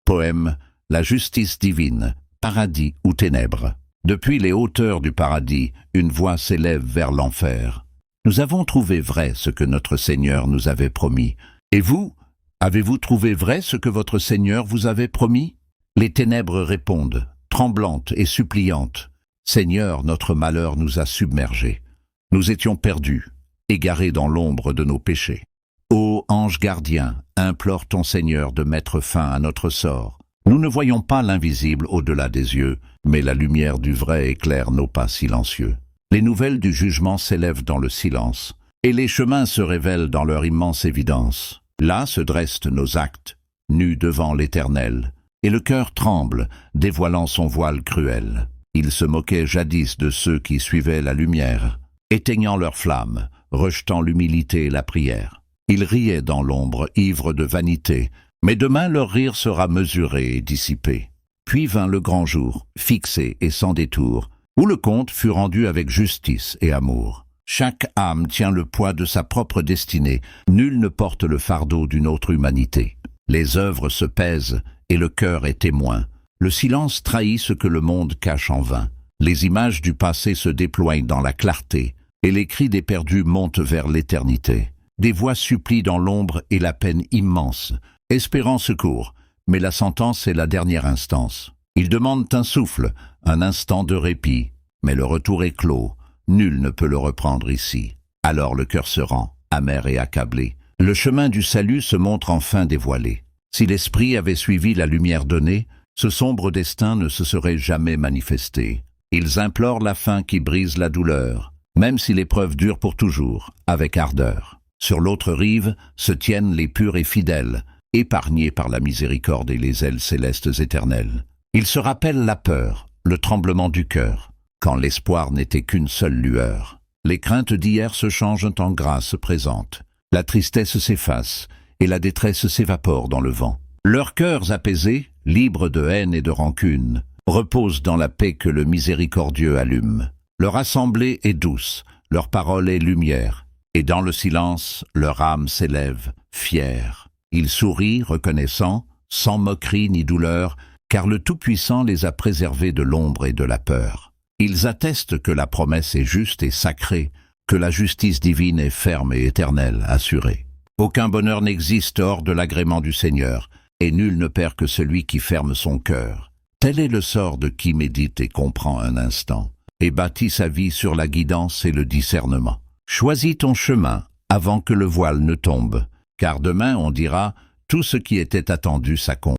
Poème, la justice divine, paradis ou ténèbres. Depuis les hauteurs du paradis, une voix s'élève vers l'enfer. Nous avons trouvé vrai ce que notre Seigneur nous avait promis. Et vous, avez-vous trouvé vrai ce que votre Seigneur vous avait promis? Les ténèbres répondent, tremblantes et suppliantes. Seigneur, notre malheur nous a submergés. Nous étions perdus, égarés dans l'ombre de nos péchés. Ô ange gardien, implore ton Seigneur de mettre fin à notre sort. Nous ne voyons pas l'invisible au-delà des yeux, mais la lumière du vrai éclaire nos pas silencieux. Les nouvelles du jugement s'élèvent dans le silence, et les chemins se révèlent dans leur immense évidence. Là se dressent nos actes, nus devant l'Éternel, et le cœur tremble, dévoilant son voile cruel. Il se moquait jadis de ceux qui suivaient la lumière, éteignant leur flamme, rejetant l'humilité et la prière. Ils riaient dans l'ombre, ivres de vanité, mais demain leur rire sera mesuré et dissipé. Puis vint le grand jour, fixé et sans détour, où le compte fut rendu avec justice et amour. Chaque âme tient le poids de sa propre destinée, nul ne porte le fardeau d'une autre humanité. Les œuvres se pèsent et le cœur est témoin. Le silence trahit ce que le monde cache en vain. Les images du passé se déploient dans la clarté, et les cris des perdus montent vers l'éternité. Des voix supplient dans l'ombre et la peine immense, espérant secours, mais la sentence est la dernière instance. Ils demandent un souffle, un instant de répit, mais le retour est clos, nul ne peut le reprendre ici. Alors le cœur se rend, amer et accablé. Le chemin du salut se montre enfin dévoilé. Si l'esprit avait suivi la lumière donnée, ce sombre destin ne se serait jamais manifesté. Ils implorent la fin qui brise la douleur, même si l'épreuve dure pour toujours, avec ardeur. Sur l'autre rive se tiennent les purs et fidèles, épargnés par la miséricorde et les ailes célestes éternelles. Ils se rappellent la peur, le tremblement du cœur, quand l'espoir n'était qu'une seule lueur. Les craintes d'hier se changent en grâce présente. La tristesse s'efface et la détresse s'évapore dans le vent. Leurs cœurs apaisés, libres de haine et de rancune, reposent dans la paix que le miséricordieux allume. Leur assemblée est douce, leur parole est lumière, et dans le silence, leur âme s'élève, fière. Ils sourient, reconnaissants, sans moquerie ni douleur, car le Tout-Puissant les a préservés de l'ombre et de la peur. Ils attestent que la promesse est juste et sacrée, que la justice divine est ferme et éternelle, assurée. Aucun bonheur n'existe hors de l'agrément du Seigneur, et nul ne perd que celui qui ferme son cœur. Tel est le sort de qui médite et comprend un instant, et bâtit sa vie sur la guidance et le discernement. Choisis ton chemin avant que le voile ne tombe, car demain on dira « tout ce qui était attendu s'accomplit ».